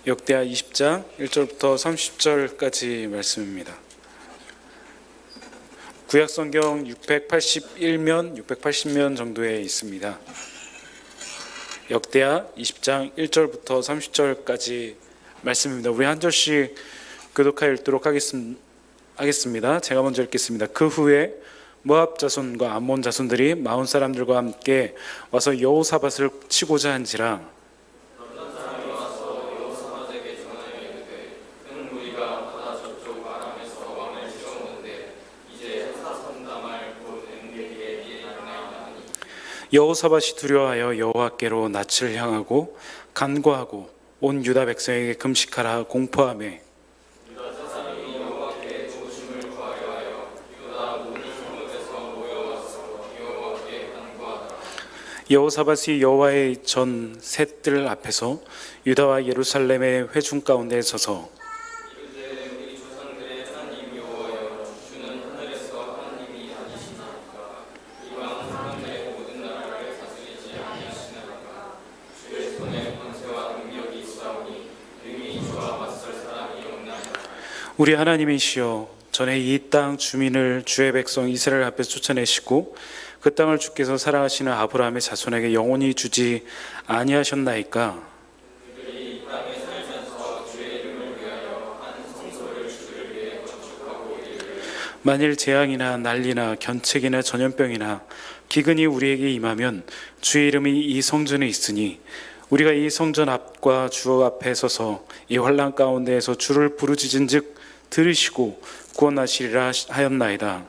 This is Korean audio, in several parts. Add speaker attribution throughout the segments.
Speaker 1: 역대하 20장 1절부터 30절까지 말씀입니다. 구약성경 681면, 680면 정도에 있습니다. 역대하 20장 1절부터 30절까지 말씀입니다. 우리 한 절씩 교독하여 읽도록 하겠습니다. 제가 먼저 읽겠습니다. 그 후에 모압 자손과 암몬 자손들이 마온 사람들과 함께 와서 여호사밧을 치고자 한지라. 여호사밧이 두려워하여 여호와께로 낯을 향하고 간구하고 온 유다 백성에게 금식하라 공포하며 여호사밧이 여호와의 전 셋들 앞에서 유다와 예루살렘의 회중 가운데 서서 우리 하나님이시여, 전에 이 땅 주민을 주의 백성 이스라엘 앞에 쫓아내시고 그 땅을 주께서 사랑하시는 아브라함의 자손에게 영원히 주지 아니하셨나이까? 만일 재앙이나 난리나 견책이나 전염병이나 기근이 우리에게 임하면 주의 이름이 이 성전에 있으니 우리가 이 성전 앞과 주 앞에 서서 이 환난 가운데에서 주를 부르짖은즉 들으시고 구원하시리라 하였나이다.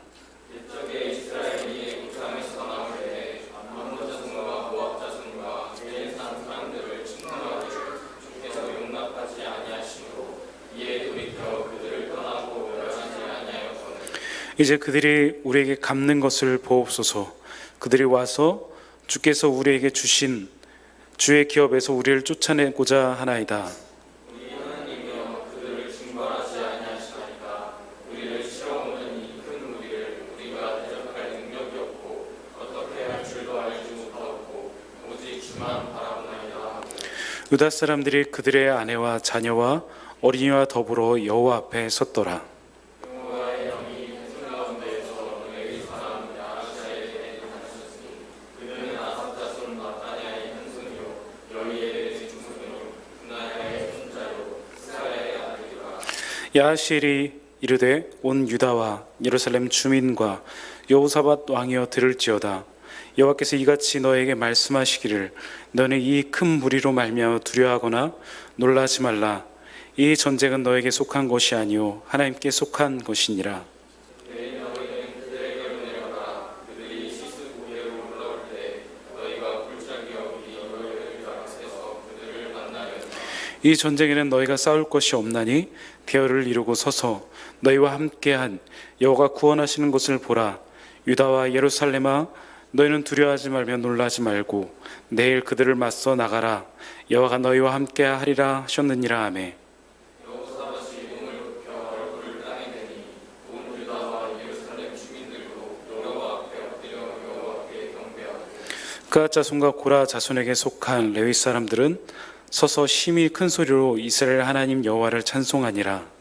Speaker 1: 이제 그들이 우리에게 갚는 것을 보옵소서. 그들이 와서 주께서 우리에게 주신 주의 기업에서 우리를 쫓아내고자 하나이다. 유다 사람들이 그들의 아내와 자녀와 어린이와 더불어 여호와 앞에 섰더라. 야하시엘이 이르되 온 유다와 예루살렘 주민과 여호사밧 왕이여 들을지어다. 여호와께서 이같이 너에게 말씀하시기를 너는 이 큰 무리로 말미암아 두려워하거나 놀라지 말라. 이 전쟁은 너에게 속한 것이 아니요 하나님께 속한 것이니라. 이 전쟁에는 너희가 싸울 것이 없나니 대열을 이루고 서서 너희와 함께한 여호와가 구원하시는 것을 보라. 유다와 예루살렘아, 너희는 두려워하지 말며 놀라지 말고 내일 그들을 맞서 나가라. 여호와가 너희와 함께하리라 하셨느니라. 아멘. 그앗 자손과 고라 자손에게 속한 레위 사람들은 서서 심히 큰 소리로 이스라엘 하나님 여호와를 찬송하니라.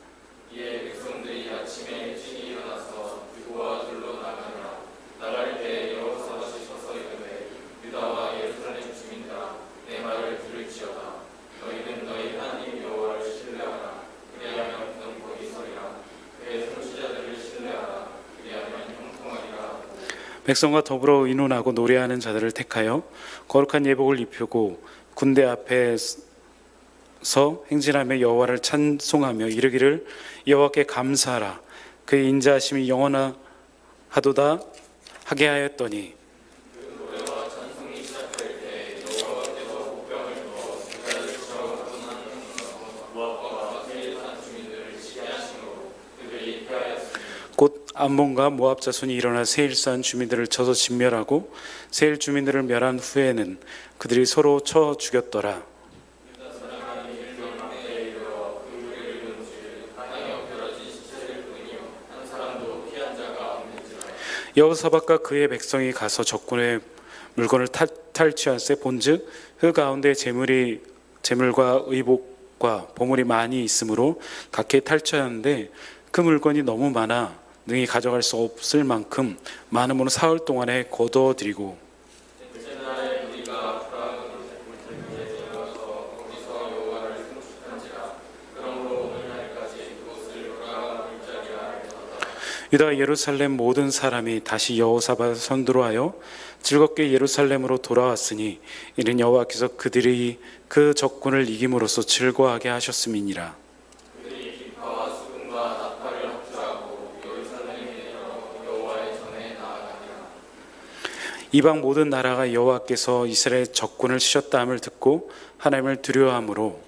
Speaker 1: 백성과 더불어 의논하고 노래하는 자들을 택하여 거룩한 예복을 입히고 군대 앞에서 행진하며 여호와를 찬송하며 이르기를 여호와께 감사하라. 그의 인자하심이 영원하도다 하게 하였더니 곧 암몬과 모압 자손이 일어나 세일산 주민들을 쳐서 진멸하고 세일 주민들을 멸한 후에는 그들이 서로 쳐 죽였더라. 여호사밧과 그의 백성이 가서 적군의 물건을 탈취하세 본즉 그 가운데 재물과 의복 값과 보물이 많이 있으므로 각기 탈취해야 하는데 그 물건이 너무 많아 능히 가져갈 수 없을 만큼 많음으로 사흘 동안에 거두어드리고 유다 예루살렘 모든 사람이 다시 여호사밧 선두로 하여 즐겁게 예루살렘으로 돌아왔으니 이는 여호와께서 그들이 그 적군을 이김으로써 즐거워하게 하셨음이니라. 이방 모든 나라가 여호와께서 이스라엘 적군을 치셨다 함을 듣고 하나님을 두려워함으로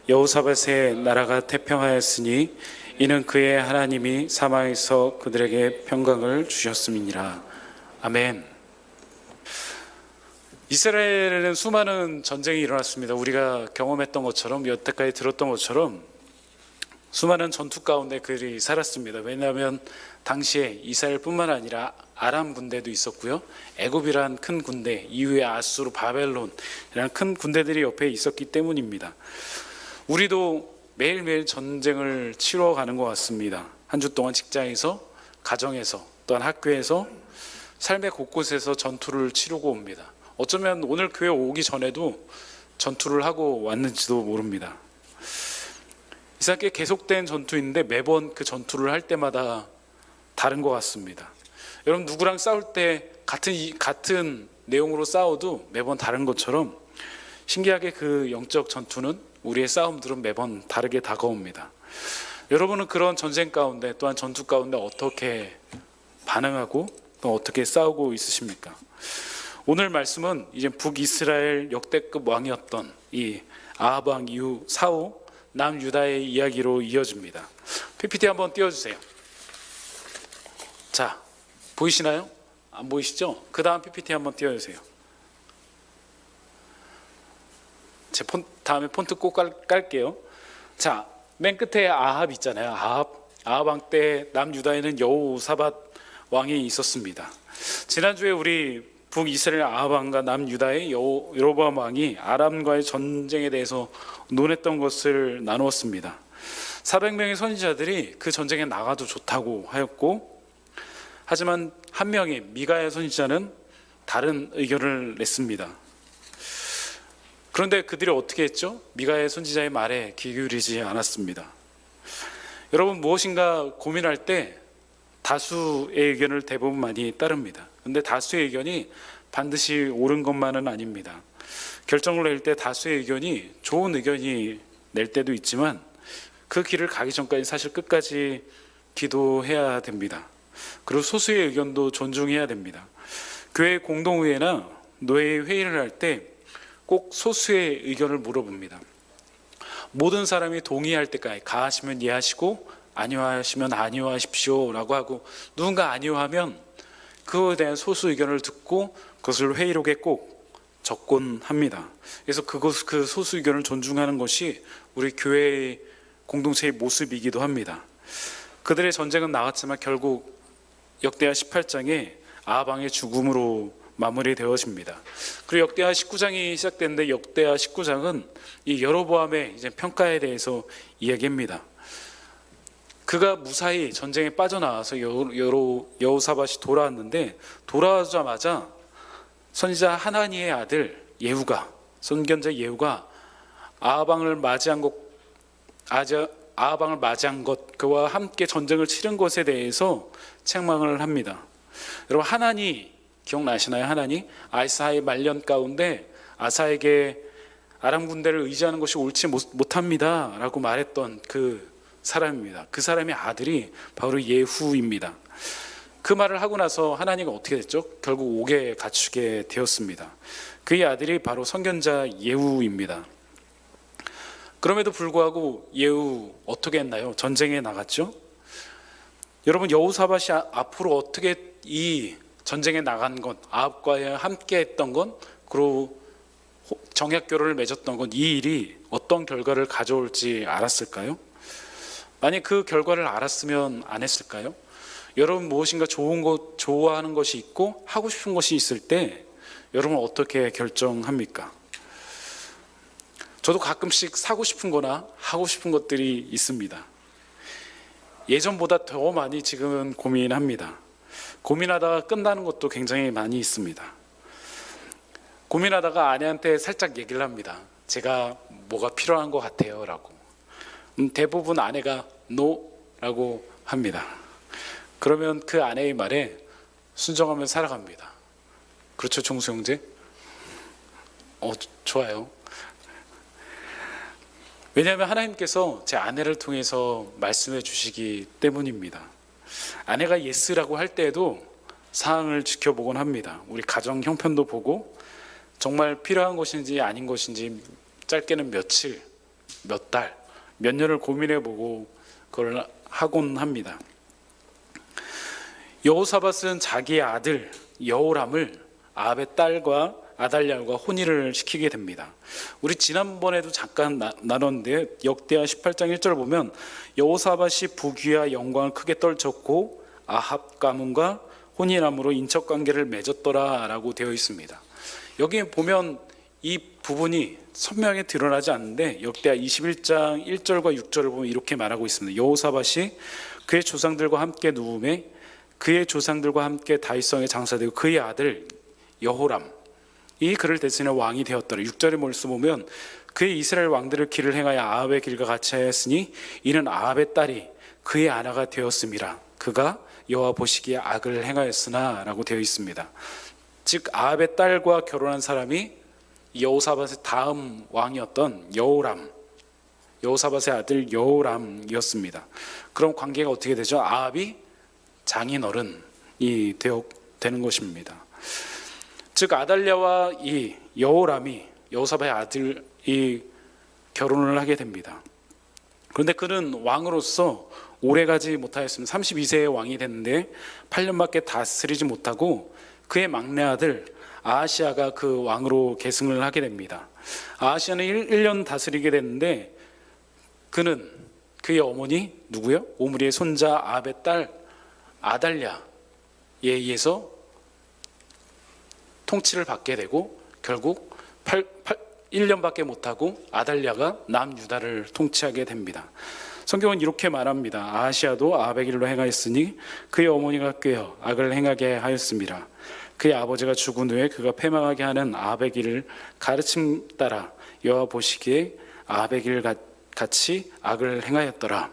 Speaker 1: 여호사밧의 나라가 태평하였으니 이는 그의 하나님이 사방에서 그들에게 평강을 주셨음이니라. 아멘. 이스라엘에는 수많은 전쟁이 일어났습니다. 우리가 경험했던 것처럼 여태까지 들었던 것처럼 수많은 전투 가운데 그들이 살았습니다. 왜냐하면 당시에 이스라엘뿐만 아니라 아람 군대도 있었고요, 애굽이란 큰 군대, 이후에 아수르, 바벨론이라는 큰 군대들이 옆에 있었기 때문입니다. 우리도 매일매일 전쟁을 치러가는 것 같습니다. 한 주 동안 직장에서, 가정에서, 또한 학교에서, 삶의 곳곳에서 전투를 치르고 옵니다. 어쩌면 오늘 교회 오기 전에도 전투를 하고 왔는지도 모릅니다. 이상하게 계속된 전투인데 매번 그 전투를 할 때마다 다른 것 같습니다. 여러분, 누구랑 싸울 때 같은 내용으로 싸워도 매번 다른 것처럼 신기하게 그 영적 전투는, 우리의 싸움들은 매번 다르게 다가옵니다. 여러분은 그런 전쟁 가운데, 또한 전투 가운데 어떻게 반응하고 또 어떻게 싸우고 있으십니까? 오늘 말씀은 이제 북이스라엘 역대급 왕이었던 이 아합 왕 이후 사후 남유다의 이야기로 이어집니다. PPT 한번 띄워주세요. 자, 보이시나요? 안 보이시죠? 그 다음 PPT 한번 띄워주세요. 제 다음에 폰트 꼭 깔게요. 자, 맨 끝에 아합 있잖아요. 아합 왕 때 남유다에는 여호사밧 왕이 있었습니다. 지난주에 우리 북이스라엘 아합 왕과 남유다의 여로보암 왕이 아람과의 전쟁에 대해서 논했던 것을 나누었습니다. 400명의 선지자들이 그 전쟁에 나가도 좋다고 하였고, 하지만 한 명의 미가야 선지자는 다른 의견을 냈습니다. 그런데 그들이 어떻게 했죠? 미가야 선지자의 말에 귀 기울이지 않았습니다. 여러분, 무엇인가 고민할 때 다수의 의견을 대부분 많이 따릅니다. 그런데 다수의 의견이 반드시 옳은 것만은 아닙니다. 결정을 낼 때 다수의 의견이 좋은 의견이 낼 때도 있지만 그 길을 가기 전까지 사실 끝까지 기도해야 됩니다. 그리고 소수의 의견도 존중해야 됩니다. 교회 공동회의나 노예 회의를 할 때 꼭 소수의 의견을 물어봅니다. 모든 사람이 동의할 때까지 가하시면 이해하시고 아니하시면 아니하십시오 라고 하고, 누군가 아니하면 그거에 대한 소수 의견을 듣고 그것을 회의록에 꼭 적곤 합니다. 그래서 그 소수 의견을 존중하는 것이 우리 교회의 공동체의 모습이기도 합니다. 그들의 전쟁은 나갔지만 결국 역대하 18장에 아합 왕의 죽음으로 마무리되어집니다. 그리고 역대하 19장이 시작되는데 역대하 19장은 이 여로보암의 이제 평가에 대해서 이야기합니다. 그가 무사히 전쟁에 빠져나와서 여호사밧이 돌아왔는데, 돌아오자마자 선지자 하나니의 아들 예후가, 선견자 예후가 아합왕을 맞이한 것, 그와 함께 전쟁을 치른 것에 대해서 책망을 합니다. 여러분, 하나니 기억나시나요? 하나니 아사의 말년 가운데 아사에게 아람 군대를 의지하는 것이 옳지 못합니다 라고 말했던 그 사람입니다. 그 사람의 아들이 바로 예후입니다. 그 말을 하고 나서 하나니가 어떻게 됐죠? 결국 옥에 갇히게 되었습니다. 그의 아들이 바로 선견자 예후입니다. 그럼에도 불구하고 예후 어떻게 했나요? 전쟁에 나갔죠? 여러분, 여호사밧이 앞으로 어떻게 이 전쟁에 나간 것, 아합과 함께 했던 건, 그리고 정약 결혼을 맺었던 건, 이 일이 어떤 결과를 가져올지 알았을까요? 만약 그 결과를 알았으면 안 했을까요? 여러분, 무엇인가 좋은 것, 좋아하는 것이 있고 하고 싶은 것이 있을 때 여러분 어떻게 결정합니까? 저도 가끔씩 사고 싶은 거나 하고 싶은 것들이 있습니다. 예전보다 더 많이 지금은 고민합니다. 고민하다가 끝나는 것도 굉장히 많이 있습니다. 고민하다가 아내한테 살짝 얘기를 합니다. 제가 뭐가 필요한 것 같아요 라고. 대부분 아내가 no 라고 합니다. 그러면 그 아내의 말에 순종하며 살아갑니다. 그렇죠, 종수 형제? 좋아요. 왜냐하면 하나님께서 제 아내를 통해서 말씀해 주시기 때문입니다. 아내가 예스라고 할 때에도 상황을 지켜보곤 합니다. 우리 가정 형편도 보고 정말 필요한 것인지 아닌 것인지 짧게는 며칠, 몇 달, 몇 년을 고민해보고 그걸 하곤 합니다. 여호사밧은 자기의 아들 여호람을 아합의 딸과 아달랴과 혼인을 시키게 됩니다. 우리 지난번에도 잠깐 나눴는데 역대하 18장 1절 보면 여호사밧이 부귀와 영광을 크게 떨쳤고 아합 가문과 혼인함으로 인척관계를 맺었더라 라고 되어 있습니다. 여기에 보면 이 부분이 선명하게 드러나지 않는데 역대하 21장 1절과 6절을 보면 이렇게 말하고 있습니다. 여호사밧이 그의 조상들과 함께 누움에 그의 조상들과 함께 다윗성에 장사되고 그의 아들 여호람 이 그를 대신해 왕이 되었더라. 6절의 말씀 보면 그의 이스라엘 왕들의 길을 행하여 아합의 길과 같이 하였으니 이는 아합의 딸이 그의 아내가 되었음이라. 그가 여호와 보시기에 악을 행하였으나 라고 되어 있습니다. 즉 아합의 딸과 결혼한 사람이 여호사밧의 다음 왕이었던 여호람, 여호사밧의 아들 여호람이었습니다. 그럼 관계가 어떻게 되죠? 아합이 장인어른이 되는 것입니다. 즉 아달랴와 이 여호람이 여호사밧의 아들이 결혼을 하게 됩니다. 그런데 그는 왕으로서 오래가지 못하였습니다. 32세의 왕이 됐는데 8년밖에 다스리지 못하고 그의 막내 아들 아하시아가 그 왕으로 계승을 하게 됩니다. 아하시아는 1년 다스리게 됐는데 그는 그의 어머니 누구요? 오므리의 손자 아합의 딸 아달랴에 의해서 통치를 받게 되고 결국 1년밖에 못하고 아달랴가 남유다를 통치하게 됩니다. 성경은 이렇게 말합니다. 아하시아도 아합의 길로 행하였으니 그의 어머니가 꾀어 악을 행하게 하였습니다. 그의 아버지가 죽은 후에 그가 패망하게 하는 아합의 길을 가르침 따라 여호와 보시기에 아합의 길 같이 악을 행하였더라.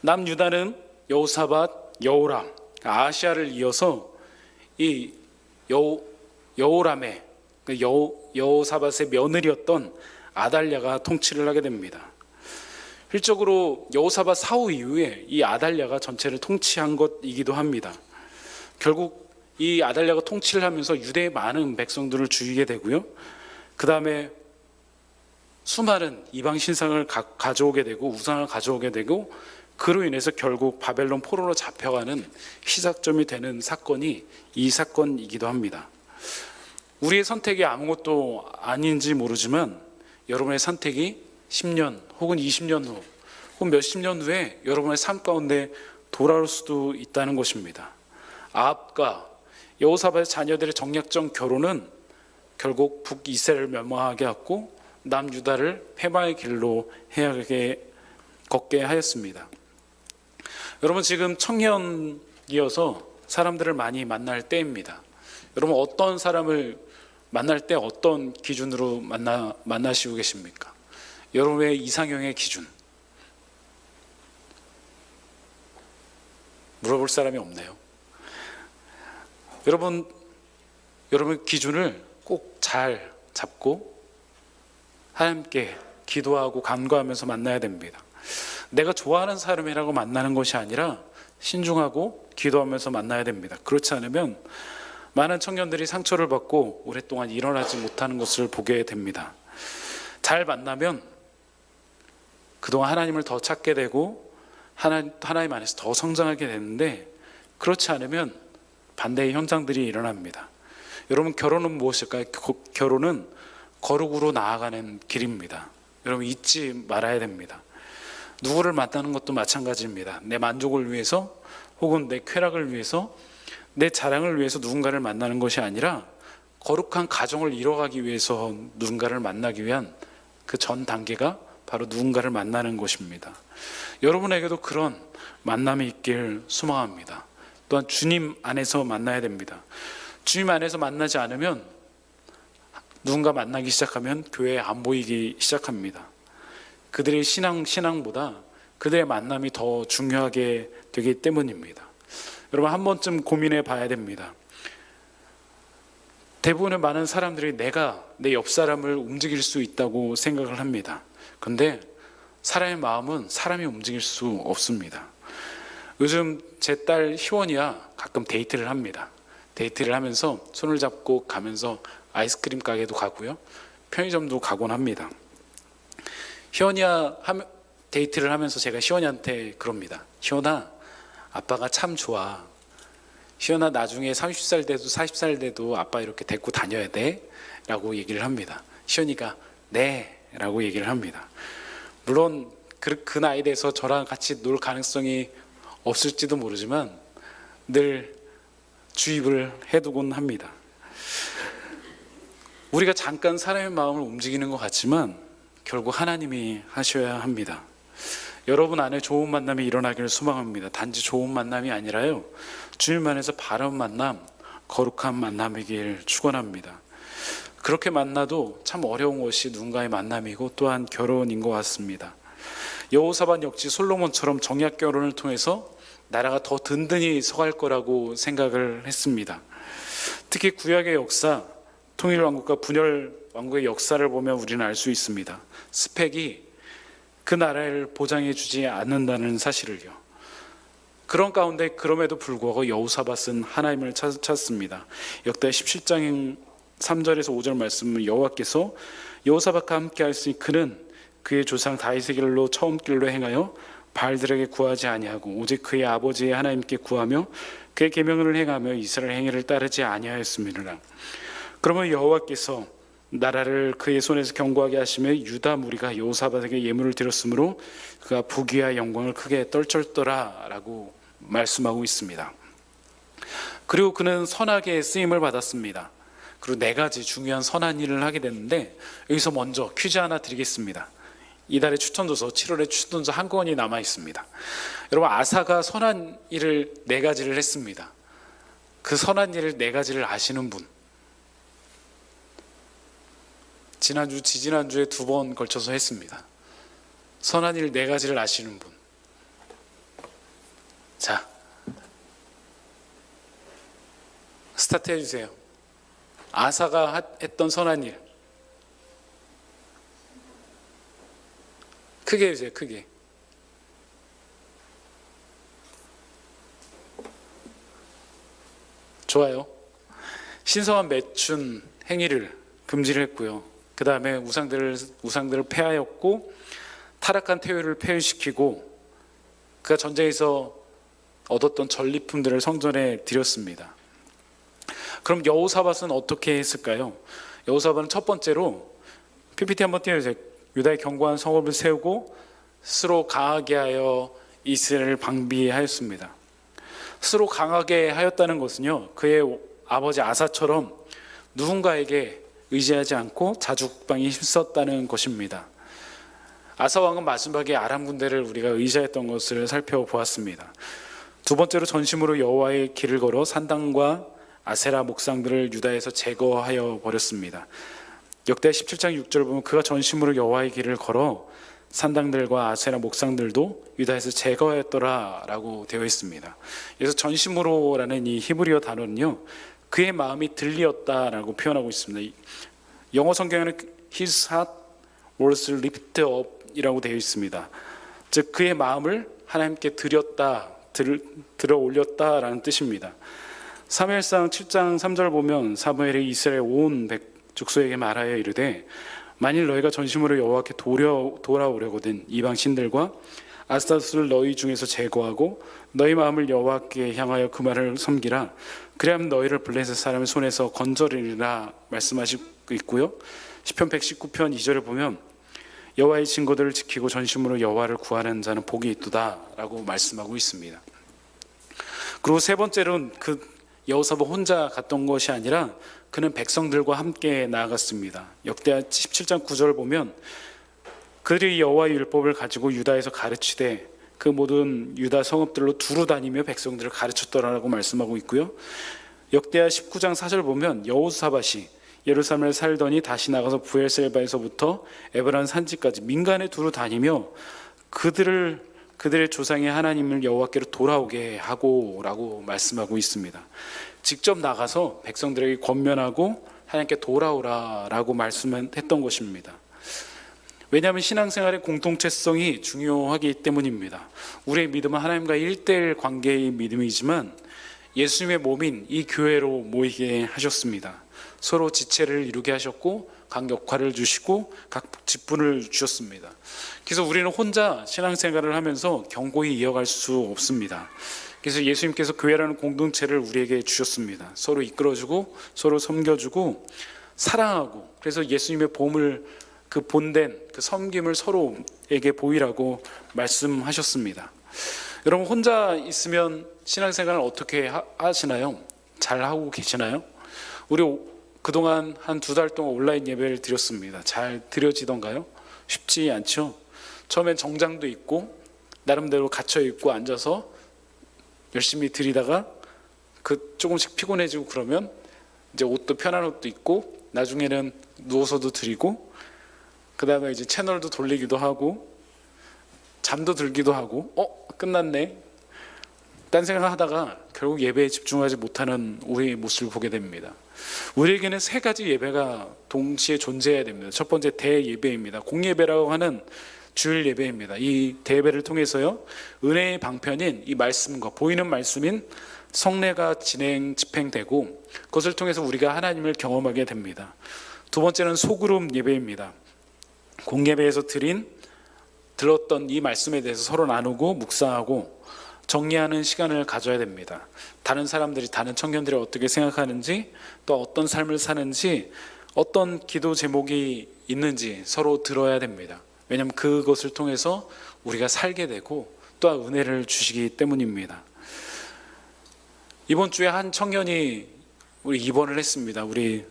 Speaker 1: 남유다는 여호사밧, 여호람, 아하시아를 이어서 이 여호람의 여호사밧의 며느리였던 아달랴가 통치를 하게 됩니다. 실적으로 여호사밧 사후 이후에 이 아달랴가 전체를 통치한 것이기도 합니다. 결국 이 아달랴가 통치를 하면서 유대의 많은 백성들을 죽이게 되고요. 그 다음에 수많은 이방 신상을 가져오게 되고 우상을 가져오게 되고 그로 인해서 결국 바벨론 포로로 잡혀가는 시작점이 되는 사건이 이 사건이기도 합니다. 우리의 선택이 아무것도 아닌지 모르지만 여러분의 선택이 10년 혹은 20년 후 혹은 몇십 년 후에 여러분의 삶 가운데 돌아올 수도 있다는 것입니다. 아합과 여호사밧의 자녀들의 정략적 결혼은 결국 북이스라엘을 멸망하게 했고 남유다를 패망의 길로 걷게 하였습니다. 여러분 지금 청년이어서 사람들을 많이 만날 때입니다. 여러분 어떤 사람을 만날 때 어떤 기준으로 만나시고 계십니까? 여러분의 이상형의 기준 물어볼 사람이 없네요. 여러분 기준을 꼭 잘 잡고 하나님께 기도하고 간구하면서 만나야 됩니다. 내가 좋아하는 사람이라고 만나는 것이 아니라 신중하고 기도하면서 만나야 됩니다. 그렇지 않으면 많은 청년들이 상처를 받고 오랫동안 일어나지 못하는 것을 보게 됩니다. 잘 만나면 그동안 하나님을 더 찾게 되고 하나님 안에서 더 성장하게 되는데 그렇지 않으면 반대의 현상들이 일어납니다. 여러분 결혼은 무엇일까요? 결혼은 거룩으로 나아가는 길입니다. 여러분 잊지 말아야 됩니다. 누구를 만나는 것도 마찬가지입니다. 내 만족을 위해서 혹은 내 쾌락을 위해서 내 자랑을 위해서 누군가를 만나는 것이 아니라 거룩한 가정을 이뤄가기 위해서 누군가를 만나기 위한 그 전 단계가 바로 누군가를 만나는 것입니다. 여러분에게도 그런 만남이 있길 소망합니다. 또한 주님 안에서 만나야 됩니다. 주님 안에서 만나지 않으면 누군가 만나기 시작하면 교회에 안 보이기 시작합니다. 그들의 신앙보다 그들의 만남이 더 중요하게 되기 때문입니다. 여러분, 한 번쯤 고민해 봐야 됩니다. 대부분의 많은 사람들이 내가 내 옆 사람을 움직일 수 있다고 생각을 합니다. 근데 사람의 마음은 사람이 움직일 수 없습니다. 요즘 제 딸 희원이야 가끔 데이트를 합니다. 데이트를 하면서 손을 잡고 가면서 아이스크림 가게도 가고요, 편의점도 가곤 합니다. 희원이야 데이트를 하면서 제가 희원이한테 그럽니다. 희원아, 아빠가 참 좋아. 희원아, 나중에 30살 돼도 40살 돼도 아빠 이렇게 데리고 다녀야 돼 라고 얘기를 합니다. 희원이가 네 라고 얘기를 합니다. 물론 그 나이 돼서 저랑 같이 놀 가능성이 없을지도 모르지만 늘 주입을 해두곤 합니다. 우리가 잠깐 사람의 마음을 움직이는 것 같지만 결국 하나님이 하셔야 합니다. 여러분 안에 좋은 만남이 일어나기를 소망합니다. 단지 좋은 만남이 아니라요, 주님 안에서 바른 만남, 거룩한 만남이길 축원합니다. 그렇게 만나도 참 어려운 것이 누군가의 만남이고 또한 결혼인 것 같습니다. 여호사밧 역시 솔로몬처럼 정약 결혼을 통해서 나라가 더 든든히 서갈 거라고 생각을 했습니다. 특히 구약의 역사, 통일왕국과 분열왕국의 역사를 보면 우리는 알 수 있습니다. 스펙이 그 나라를 보장해 주지 않는다는 사실을요. 그런 가운데 그럼에도 불구하고 여호사밧은 하나님을 찾습니다. 역대 17장 3절에서 5절 말씀은 여호와께서 여호사밧과 함께 하였으니 그는 그의 조상 다윗의 길로 처음 길로 행하여 바알들에게 구하지 아니하고 오직 그의 아버지의 하나님께 구하며 그의 계명을 행하며 이스라엘 행위를 따르지 아니하였음이니라. 그러면 여호와께서 나라를 그의 손에서 견고하게 하시며 유다 무리가 여호사밧에게 예물을 드렸으므로 그가 부귀와 영광을 크게 떨쳤더라 라고 말씀하고 있습니다. 그리고 그는 선하게 쓰임을 받았습니다. 그리고 4가지 중요한 선한 일을 하게 됐는데, 여기서 먼저 퀴즈 하나 드리겠습니다. 이달의 추천도서 7월의 추천도서 한 권이 남아 있습니다. 여러분, 아사가 선한 일을 4가지를 했습니다. 그 선한 일을 4가지를 아시는 분, 지난주 지지난주에 2번 걸쳐서 했습니다. 선한 일 4가지를 아시는 분, 자 스타트 해주세요. 아사가 했던 선한 일 크게 해주세요. 크게. 좋아요. 신성한 매춘 행위를 금지를 했고요. 그 다음에 우상들을 폐하였고 타락한 태율을 폐위시키고 그가 전쟁에서 얻었던 전리품들을 성전에 드렸습니다. 그럼 여호사밧은 어떻게 했을까요? 여호사밧은 첫 번째로 PPT 한번 띄워주세요. 유다의 견고한 성읍을 세우고 스스로 강하게 하여 이스라엘을 방비하였습니다. 스스로 강하게 하였다는 것은요, 그의 아버지 아사처럼 누군가에게 의지하지 않고 자주국방에 힘썼다는 것입니다. 아사 왕은 마지막에 아람 군대를 우리가 의지했던 것을 살펴보았습니다. 2번째로 전심으로 여호와의 길을 걸어 산당과 아세라 목상들을 유다에서 제거하여 버렸습니다. 역대 17장 6절 보면 그가 전심으로 여호와의 길을 걸어 산당들과 아세라 목상들도 유다에서 제거하였더라 라고 되어 있습니다. 그래서 전심으로라는 이 히브리어 단어는요, 그의 마음이 들리었다라고 표현하고 있습니다. 영어 성경에는 His heart was lifted up 이라고 되어 있습니다. 즉 그의 마음을 하나님께 들어 올렸다라는 뜻입니다. 사무엘상 7장 3절 보면 사무엘이 이스라엘 온 족속에게 말하여 이르되 만일 너희가 전심으로 여호와께 돌아오려거든 이방 신들과 아스타롯을 너희 중에서 제거하고 너희 마음을 여호와께 향하여 그 말을 섬기라. 그래야면 너희를 블레셋 사람의 손에서 건져리리라 말씀하시고 있고요. 시편 119편 2절을 보면 여호와의 증거들을 지키고 전심으로 여호와를 구하는 자는 복이 있도다라고 말씀하고 있습니다. 그리고 3번째로는 그 여호사밧 혼자 갔던 것이 아니라 그는 백성들과 함께 나아갔습니다. 역대하 17장 9절을 보면 그들이 여호와의 율법을 가지고 유다에서 가르치되 그 모든 유다 성읍들로 두루 다니며 백성들을 가르쳤더라라고 말씀하고 있고요. 역대하 19장 4절 보면 여호사밧이 예루살렘을 살더니 다시 나가서 부엘셀바에서부터 에브란 산지까지 민간에 두루 다니며 그들의 조상의 하나님을 여호와께로 돌아오게 하고라고 말씀하고 있습니다. 직접 나가서 백성들에게 권면하고 하나님께 돌아오라라고 말씀했던 것입니다. 왜냐하면 신앙생활의 공동체성이 중요하기 때문입니다. 우리의 믿음은 하나님과 1:1 관계의 믿음이지만 예수님의 몸인 이 교회로 모이게 하셨습니다. 서로 지체를 이루게 하셨고 각 역할을 주시고 각 직분을 주셨습니다. 그래서 우리는 혼자 신앙생활을 하면서 견고히 이어갈 수 없습니다. 그래서 예수님께서 교회라는 공동체를 우리에게 주셨습니다. 서로 이끌어주고 서로 섬겨주고 사랑하고, 그래서 예수님의 몸을 그 본된 그 섬김을 서로에게 보이라고 말씀하셨습니다. 여러분, 혼자 있으면 신앙생활을 어떻게 하시나요? 잘 하고 계시나요? 우리 그동안 한 2달 동안 온라인 예배를 드렸습니다. 잘 드려지던가요? 쉽지 않죠. 처음엔 정장도 입고 나름대로 갇혀 있고 앉아서 열심히 드리다가 조금씩 피곤해지고 그러면 이제 옷도 편한 옷도 입고 나중에는 누워서도 드리고 그 다음에 이제 채널도 돌리기도 하고 잠도 들기도 하고 끝났네 딴 생각하다가 결국 예배에 집중하지 못하는 우리의 모습을 보게 됩니다. 우리에게는 3가지 예배가 동시에 존재해야 됩니다. 첫 번째 대예배입니다. 공예배라고 하는 주일 예배입니다. 이 대예배를 통해서요, 은혜의 방편인 이 말씀과 보이는 말씀인 성례가 집행되고 그것을 통해서 우리가 하나님을 경험하게 됩니다. 두 번째는 소그룹 예배입니다. 공예배에서 들었던 이 말씀에 대해서 서로 나누고 묵상하고 정리하는 시간을 가져야 됩니다. 다른 사람들이, 다른 청년들이 어떻게 생각하는지, 또 어떤 삶을 사는지, 어떤 기도 제목이 있는지 서로 들어야 됩니다. 왜냐하면 그것을 통해서 우리가 살게 되고 또한 은혜를 주시기 때문입니다. 이번 주에 한 청년이 우리 입원을 했습니다. 우리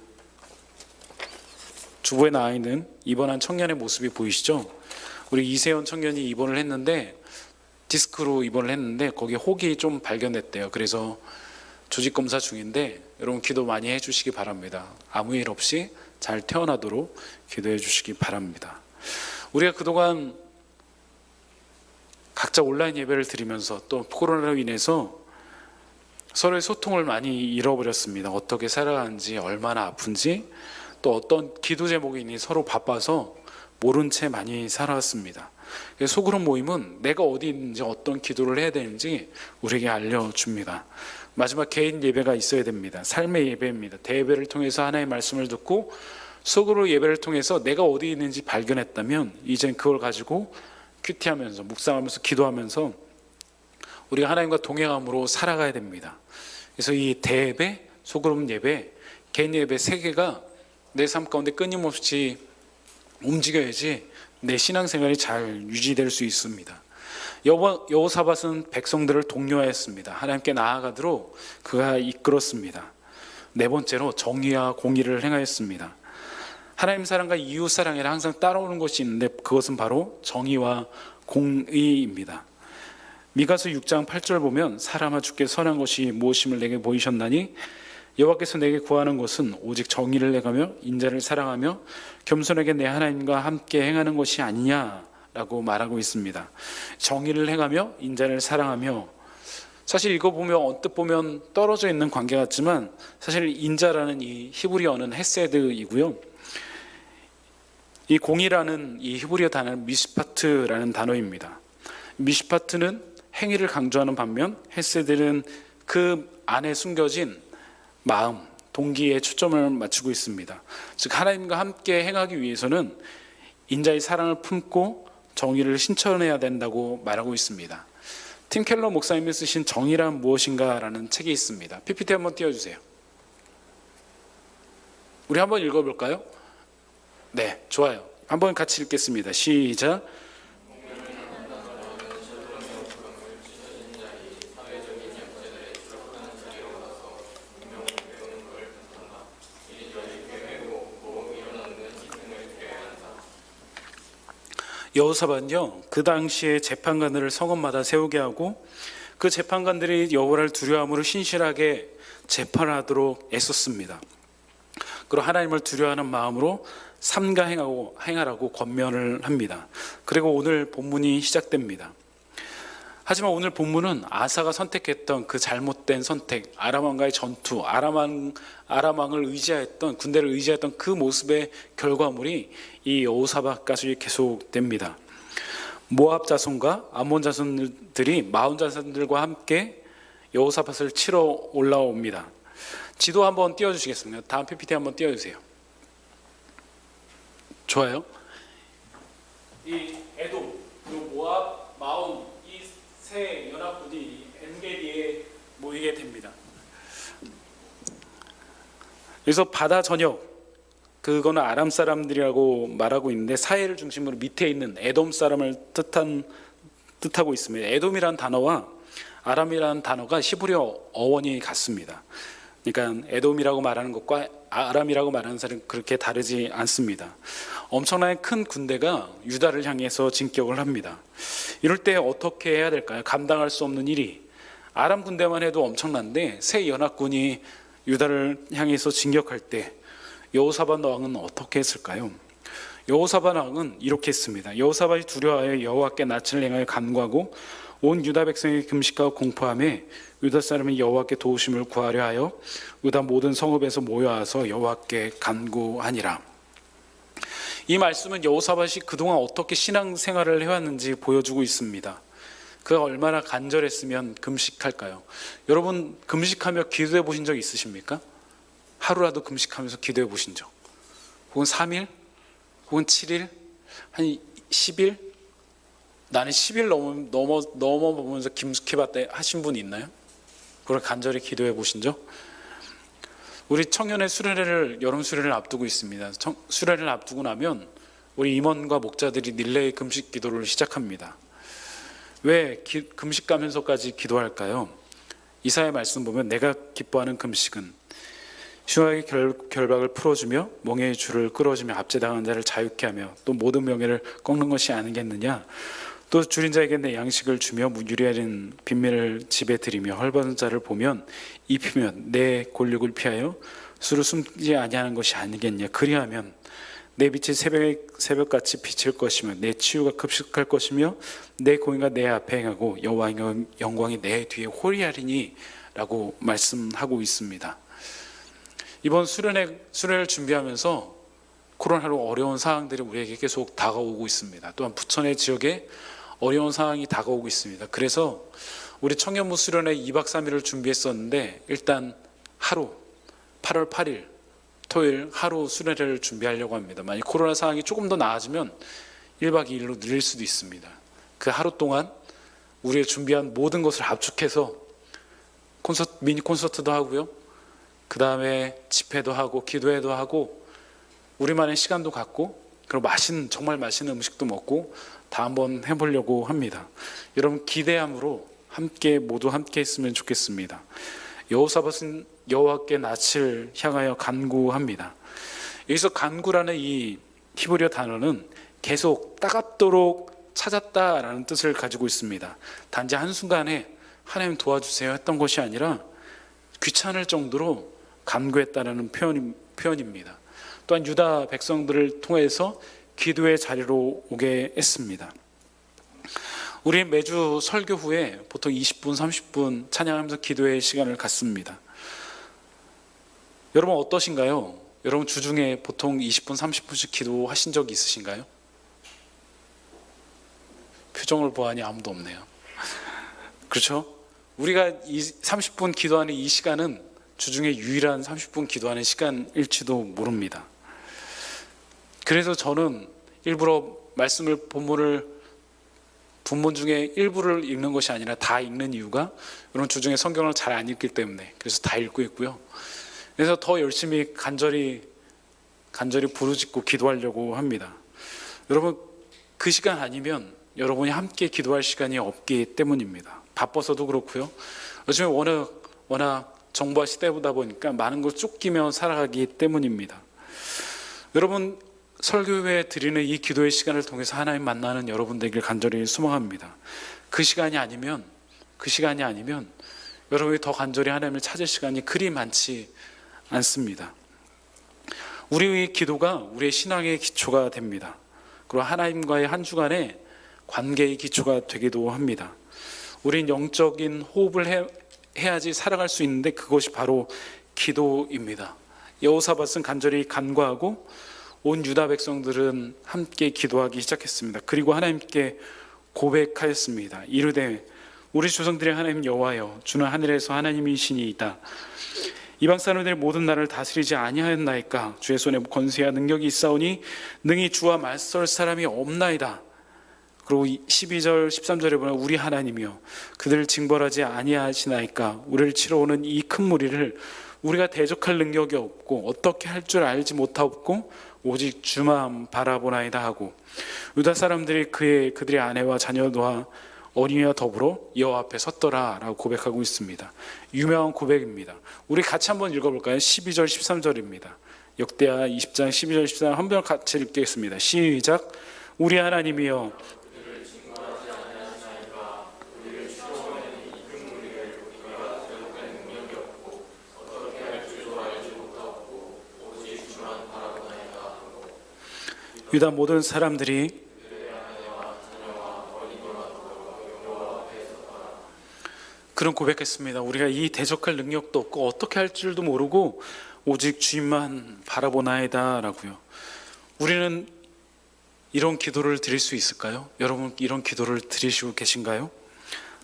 Speaker 1: 주부에 나와 있는 입원한 청년의 모습이 보이시죠? 우리 이세연 청년이 입원을 했는데 디스크로 입원을 했는데 거기에 혹이 좀 발견됐대요. 그래서 조직검사 중인데 여러분 기도 많이 해주시기 바랍니다. 아무 일 없이 잘 퇴원하도록 기도해 주시기 바랍니다. 우리가 그동안 각자 온라인 예배를 드리면서 또 코로나로 인해서 서로의 소통을 많이 잃어버렸습니다. 어떻게 살아가는지, 얼마나 아픈지, 또 어떤 기도 제목이 있니 서로 바빠서 모른 채 많이 살아왔습니다. 소그룹 모임은 내가 어디 있는지, 어떤 기도를 해야 되는지 우리에게 알려줍니다. 마지막 개인 예배가 있어야 됩니다. 삶의 예배입니다. 대예배를 통해서 하나님의 말씀을 듣고 소그룹 예배를 통해서 내가 어디 있는지 발견했다면 이젠 그걸 가지고 큐티하면서 묵상하면서 기도하면서 우리가 하나님과 동행함으로 살아가야 됩니다. 그래서 이 대예배, 소그룹 예배, 개인 예배 3개가 내 삶 가운데 끊임없이 움직여야지 내 신앙생활이 잘 유지될 수 있습니다. 여호사밧은 백성들을 독려하였습니다. 하나님께 나아가도록 그가 이끌었습니다. 4번째로 정의와 공의를 행하였습니다. 하나님 사랑과 이웃 사랑에는 항상 따라오는 것이 있는데 그것은 바로 정의와 공의입니다. 미가서 6장 8절 보면 사람아 주께 선한 것이 무엇임을 내게 보이셨나니 여호와께서 내게 구하는 것은 오직 정의를 행하며 인자를 사랑하며 겸손하게 내 하나님과 함께 행하는 것이 아니냐라고 말하고 있습니다. 정의를 행하며 인자를 사랑하며, 사실 이거 보면 언뜻 보면 떨어져 있는 관계 같지만 사실 인자라는 이 히브리어는 헤세드이고요. 이 공의라는 이 히브리어 단어는 미시파트라는 단어입니다. 미시파트는 행위를 강조하는 반면 헤세드는 그 안에 숨겨진 마음, 동기에 초점을 맞추고 있습니다. 즉 하나님과 함께 행하기 위해서는 인자의 사랑을 품고 정의를 실천해야 된다고 말하고 있습니다. 팀 켈러 목사님이 쓰신 정의란 무엇인가 라는 책이 있습니다. PPT 한번 띄워주세요. 우리 한번 읽어볼까요? 네, 좋아요. 한번 같이 읽겠습니다. 시작. 여호사밧은요, 그 당시에 재판관들을 성읍마다 세우게 하고 그 재판관들이 여호와를 두려워함으로 신실하게 재판하도록 애썼습니다. 그리고 하나님을 두려워하는 마음으로 삼가 행하라고 권면을 합니다. 그리고 오늘 본문이 시작됩니다. 하지만 오늘 본문은 아사가 선택했던 그 잘못된 선택, 아람 왕과의 전투, 아람 왕을 의지했던, 군대를 의지했던 그 모습의 결과물이 이 여호사밧까지 계속됩니다. 모압 자손과 암몬 자손들이 마온 자손들과 함께 여호사밧을 치러 올라옵니다. 지도 한번 띄워주시겠습니다. 다음 PPT 한번 띄워주세요. 좋아요. 이 에돔, 그리고 모압, 마온 이 세 연합군이 엔게디에 모이게 됩니다. 그래서 바다 전역, 그거는 아람 사람들이라고 말하고 있는데 사해를 중심으로 밑에 있는 에돔 사람을 뜻하고 있습니다. 에돔이라는 단어와 아람이라는 단어가 히브리어 어원이 같습니다. 그러니까 에돔이라고 말하는 것과 아람이라고 말하는 사람은 그렇게 다르지 않습니다. 엄청나게 큰 군대가 유다를 향해서 진격을 합니다. 이럴 때 어떻게 해야 될까요? 감당할 수 없는 일이, 아람 군대만 해도 엄청난데 세 연합군이 유다를 향해서 진격할 때 여호사밧 왕은 어떻게 했을까요? 여호사밧 왕은 이렇게 했습니다. 여호사밧이 두려워하여 여호와께 낯을 행하여 간구하고 온 유다 백성이 금식하고 공포하며 유다 사람이 여호와께 도우심을 구하려 하여 유다 모든 성읍에서 모여와서 여호와께 간구하니라. 이 말씀은 여호사밧이 그동안 어떻게 신앙생활을 해왔는지 보여주고 있습니다. 그가 얼마나 간절했으면 금식할까요? 여러분 금식하며 기도해 보신 적 있으십니까? 하루라도 금식하면서 기도해 보신 적, 혹은 3일, 혹은 7일, 한 10일, 나는 10일 넘어보면서 김숙해봤다 하신 분 있나요? 그걸 간절히 기도해 보신 적? 우리 청년의 수련회를, 여름 수련회를 앞두고 있습니다. 수련회를 앞두고 나면 우리 임원과 목자들이 릴레이 금식 기도를 시작합니다. 왜 금식 가면서까지 기도할까요? 이사야 말씀 보면 내가 기뻐하는 금식은 시온의 결박을 풀어주며 멍에의 줄을 끌어주며 압제당한 자를 자유케 하며 또 모든 명예를 꺾는 것이 아니겠느냐. 또 줄인 자에게 내 양식을 주며 유리하는 빈매를 집에 들이며 헐벗은 자를 보면 입히며 내 골육을 피하여 수를 숨지 아니하는 것이 아니겠냐. 그리하면 내 빛이 새벽같이 비칠 것이며 내 치유가 급식할 것이며 내 공의가 내 앞에 행하고 여호와의 영광이 내 뒤에 호리하리니 라고 말씀하고 있습니다. 이번 수련회를 준비하면서 코로나로 어려운 상황들이 우리에게 계속 다가오고 있습니다. 또한 부천의 지역에 어려운 상황이 다가오고 있습니다. 그래서 우리 청년부 수련회 2박 3일을 준비했었는데 일단 하루 8월 8일 토요일 하루 수련회를 준비하려고 합니다. 만약 코로나 상황이 조금 더 나아지면 1박 2일로 늘릴 수도 있습니다. 그 하루 동안 우리의 준비한 모든 것을 압축해서 미니 콘서트도 하고요. 그 다음에 집회도 하고 기도회도 하고 우리만의 시간도 갖고 그리고 정말 맛있는 음식도 먹고 다 한번 해보려고 합니다. 여러분 기대함으로 모두 함께 했으면 좋겠습니다. 여호사밧은 여호와께 낯을 향하여 간구합니다. 여기서 간구라는 이 히브리어 단어는 계속 따갑도록 찾았다라는 뜻을 가지고 있습니다. 단지 한순간에 하나님 도와주세요 했던 것이 아니라 귀찮을 정도로 간구했다는 표현입니다. 또한 유다 백성들을 통해서 기도의 자리로 오게 했습니다. 우리 매주 설교 후에 보통 20분, 30분 찬양하면서 기도의 시간을 갖습니다. 여러분 어떠신가요? 여러분 주중에 보통 20분, 30분씩 기도하신 적이 있으신가요? 표정을 보아하니 아무도 없네요. 그렇죠? 우리가 30분 기도하는 이 시간은 주중에 유일한 30분 기도하는 시간일지도 모릅니다. 그래서 저는 일부러 본문 중에 일부를 읽는 것이 아니라 다 읽는 이유가 여러분 주중에 성경을 잘 안 읽기 때문에 그래서 다 읽고 있고요. 그래서 더 열심히 간절히 부르짖고 기도하려고 합니다. 여러분 그 시간 아니면 여러분이 함께 기도할 시간이 없기 때문입니다. 바빠서도 그렇고요. 요즘에 워낙 정보화 시대보다 보니까 많은 걸 쫓기며 살아가기 때문입니다. 여러분 설교회 드리는 이 기도의 시간을 통해서 하나님 만나는 여러분 되길 간절히 소망합니다. 그 시간이 아니면 여러분이 더 간절히 하나님을 찾을 시간이 그리 많지 않습니다. 우리의 기도가 우리의 신앙의 기초가 됩니다. 그리고 하나님과의 한 주간의 관계의 기초가 되기도 합니다. 우린 영적인 호흡을 해야지 살아갈 수 있는데 그것이 바로 기도입니다. 여호사밧은 간절히 간구하고 온 유다 백성들은 함께 기도하기 시작했습니다. 그리고 하나님께 고백하였습니다. 이르되 우리 조상들의 하나님 여호와여, 주는 하늘에서 하나님이시니이다. 이방 사람들의 모든 나라를 다스리지 아니하였나이까? 주의 손에 권세와 능력이 있사오니 능히 주와 맞설 사람이 없나이다. 그리고 12절 13절에 보면 우리 하나님이여 그들을 징벌하지 아니하시나이까? 우리를 치러 오는 이 큰 무리를 우리가 대적할 능력이 없고 어떻게 할 줄 알지 못하옵고 오직 주만 바라보나이다 하고, 유다 사람들이 그들의 아내와 자녀와 어린이와 더불어 여호와 앞에 섰더라 라고 고백하고 있습니다. 유명한 고백입니다. 우리 같이 한번 읽어볼까요? 12절 13절입니다. 역대하 20장 12절 13절 한번 같이 읽겠습니다. 시작. 우리 하나님이여 유다 모든 사람들이 그런 고백했습니다. 우리가 이 대적할 능력도 없고 어떻게 할 줄도 모르고 오직 주님만 바라보나이다 라고요. 우리는 이런 기도를 드릴 수 있을까요? 여러분 이런 기도를 드리시고 계신가요?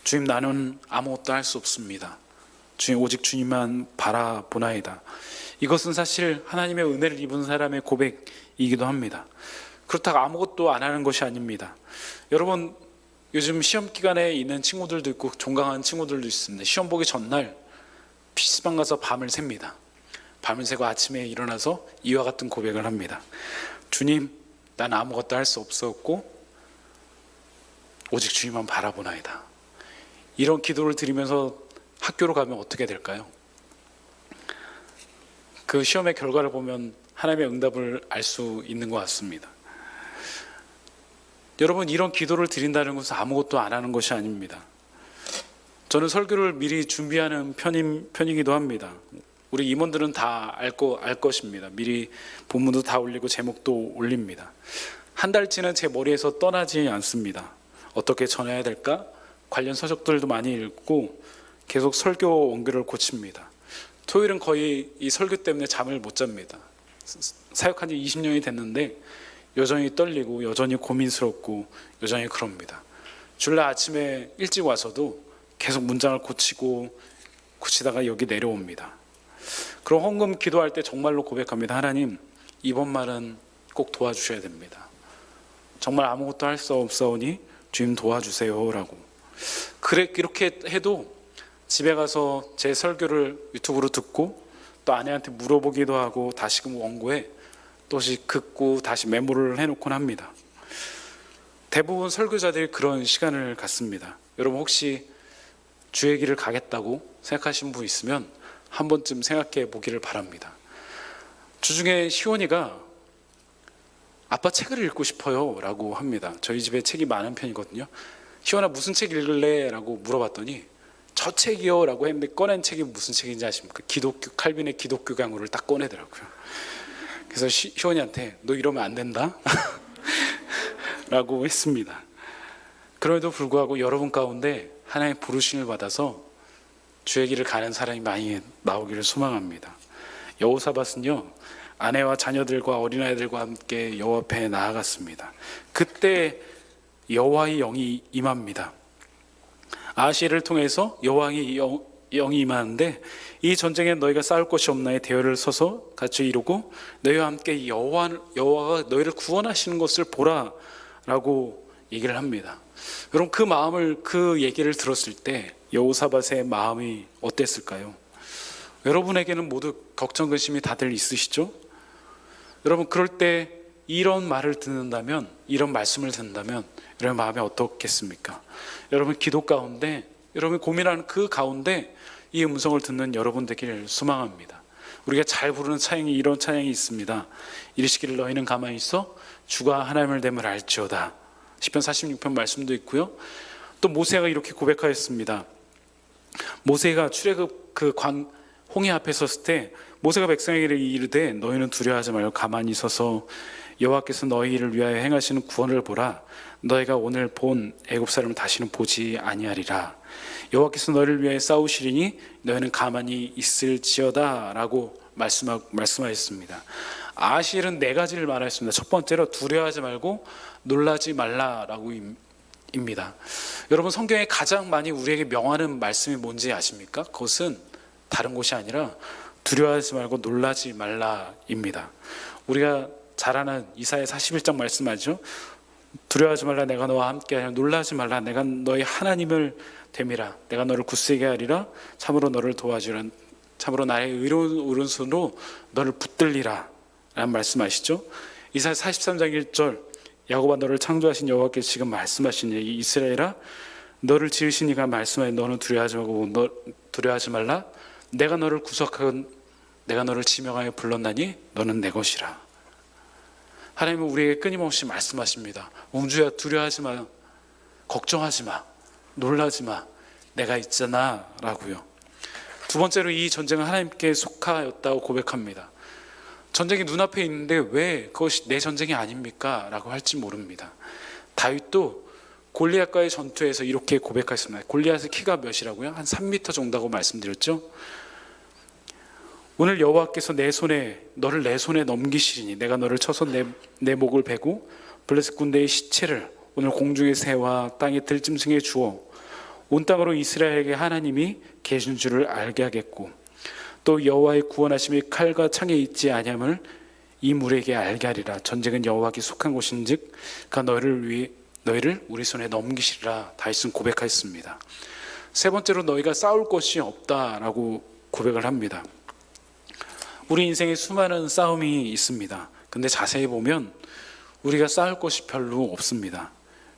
Speaker 1: 주님, 나는 아무것도 할 수 없습니다. 주님, 오직 주님만 바라보나이다. 이것은 사실 하나님의 은혜를 입은 사람의 고백이기도 합니다. 그렇다고 아무것도 안 하는 것이 아닙니다. 여러분 요즘 시험 기간에 있는 친구들도 있고 종강한 친구들도 있습니다. 시험 보기 전날 PC방 가서 밤을 셉니다. 밤을 새고 아침에 일어나서 이와 같은 고백을 합니다. 주님, 난 아무것도 할 수 없었고 오직 주님만 바라보나이다. 이런 기도를 드리면서 학교로 가면 어떻게 될까요? 그 시험의 결과를 보면 하나님의 응답을 알 수 있는 것 같습니다. 여러분 이런 기도를 드린다는 것은 아무것도 안 하는 것이 아닙니다. 저는 설교를 미리 준비하는 편이기도 합니다. 우리 임원들은 다 알 것입니다. 미리 본문도 다 올리고 제목도 올립니다. 한 달치는 제 머리에서 떠나지 않습니다. 어떻게 전해야 될까? 관련 서적들도 많이 읽고 계속 설교 원교를 고칩니다. 토요일은 거의 이 설교 때문에 잠을 못 잡니다. 사역한 지 20년이 됐는데 여전히 떨리고 여전히 고민스럽고 여전히 그럽니다. 주일날 아침에 일찍 와서도 계속 문장을 고치다가 여기 내려옵니다. 그럼 헌금 기도할 때 정말로 고백합니다. 하나님, 이번 말은 꼭 도와주셔야 됩니다. 정말 아무것도 할 수 없사오니 주님 도와주세요 라고. 그래, 이렇게 해도 집에 가서 제 설교를 유튜브로 듣고 또 아내한테 물어보기도 하고 다시금 원고에 또다시 긋고 다시 메모를 해놓곤 합니다. 대부분 설교자들이 그런 시간을 갖습니다. 여러분 혹시 주의 길을 가겠다고 생각하신 분 있으면 한 번쯤 생각해 보기를 바랍니다. 주중에 시원이가 아빠 책을 읽고 싶어요 라고 합니다. 저희 집에 책이 많은 편이거든요. 시원아 무슨 책 읽을래? 라고 물어봤더니 저 책이요 라고 했는데 꺼낸 책이 무슨 책인지 아십니까? 칼빈의 기독교 강요를 딱 꺼내더라고요. 그래서 시원이한테 너 이러면 안 된다 라고 했습니다. 그럼에도 불구하고 여러분 가운데 하나님의 부르심을 받아서 주의 길을 가는 사람이 많이 나오기를 소망합니다. 여호사밧은요 아내와 자녀들과 어린아이들과 함께 여호와 앞에 나아갔습니다. 그때 여호와의 영이 임합니다. 아하시엘을 통해서 여호와의 영이 임하는데 이 전쟁에 너희가 싸울 것이 없나에 대열을 서서 같이 이루고 너희와 함께 여호와가 너희를 구원하시는 것을 보라 라고 얘기를 합니다. 여러분 그 얘기를 들었을 때 여호사밧의 마음이 어땠을까요? 여러분에게는 모두 걱정 근심이 다들 있으시죠? 여러분 그럴 때 이런 말을 듣는다면, 이런 말씀을 듣는다면 여러분 마음이 어떻겠습니까? 여러분 기도 가운데, 여러분이 고민하는 그 가운데 이 음성을 듣는 여러분 되기를 소망합니다. 우리가 잘 부르는 찬양이 이런 찬양이 있습니다. 이르시기를 너희는 가만히 있어 주가 하나님을 됨을 알지어다. 시편 46편 말씀도 있고요. 또 모세가 이렇게 고백하였습니다. 모세가 출애굽 홍해 앞에 섰을 때 모세가 백성에게 이르되 너희는 두려워하지 말고 가만히 서서 여호와께서 너희를 위하여 행하시는 구원을 보라. 너희가 오늘 본 애굽 사람을 다시는 보지 아니하리라. 여호와께서 너희를 위하여 싸우시리니 너희는 가만히 있을지어다 라고 말씀하셨습니다. 아실은 네 가지를 말했습니다. 첫 번째로 두려워하지 말고 놀라지 말라라고 입니다. 여러분, 성경에 가장 많이 우리에게 명하는 말씀이 뭔지 아십니까? 그것은 다른 곳이 아니라 두려워하지 말고 놀라지 말라입니다. 우리가 잘 아는 이사야 41장 말씀하죠. 두려워하지 말라, 내가 너와 함께하여 놀라지 말라, 내가 너희 하나님을 됨이라. 내가 너를 굳세게 하리라. 참으로 너를 도와주라. 참으로 나의 의로운 오른손으로 너를 붙들리라 라는 말씀하시죠. 이사야 43장 1절, 야곱아 너를 창조하신 여호와께서 지금 말씀하신 얘기, 이스라엘아 너를 지으신 이가 말씀하여 너는 두려워하지 말라. 내가 너를 구속하고 내가 너를 지명하여 불렀나니 너는 내 것이라. 하나님은 우리에게 끊임없이 말씀하십니다. 웅주야, 두려워하지 마, 걱정하지 마, 놀라지 마, 내가 있잖아 라고요. 두 번째로 이 전쟁은 하나님께 속하였다고 고백합니다. 전쟁이 눈앞에 있는데 왜 그것이 내 전쟁이 아닙니까? 라고 할지 모릅니다. 다윗도 골리앗과의 전투에서 이렇게 고백했습니다. 골리앗의 키가 몇이라고요? 한 3m 정도라고 말씀드렸죠. 오늘 여호와께서 너를 내 손에 넘기시리니 내가 너를 쳐서 내 목을 베고 블레셋 군대의 시체를 오늘 공중의 새와 땅의 들짐승에 주어 온 땅으로 이스라엘에게 하나님이 계신 줄을 알게 하겠고 또 여호와의 구원하심이 칼과 창에 있지 아니함을 이 물에게 알게 하리라. 전쟁은 여호와께 속한 것인즉 그가 너희를 우리 손에 넘기시리라. 다윗은 고백하였습니다. 세 번째로 너희가 싸울 것이 없다라고 고백을 합니다. 우리 인생에 수많은 싸움이 있습니다. 근데 자세히 보면 우리가 싸울 것이 별로 없습니다.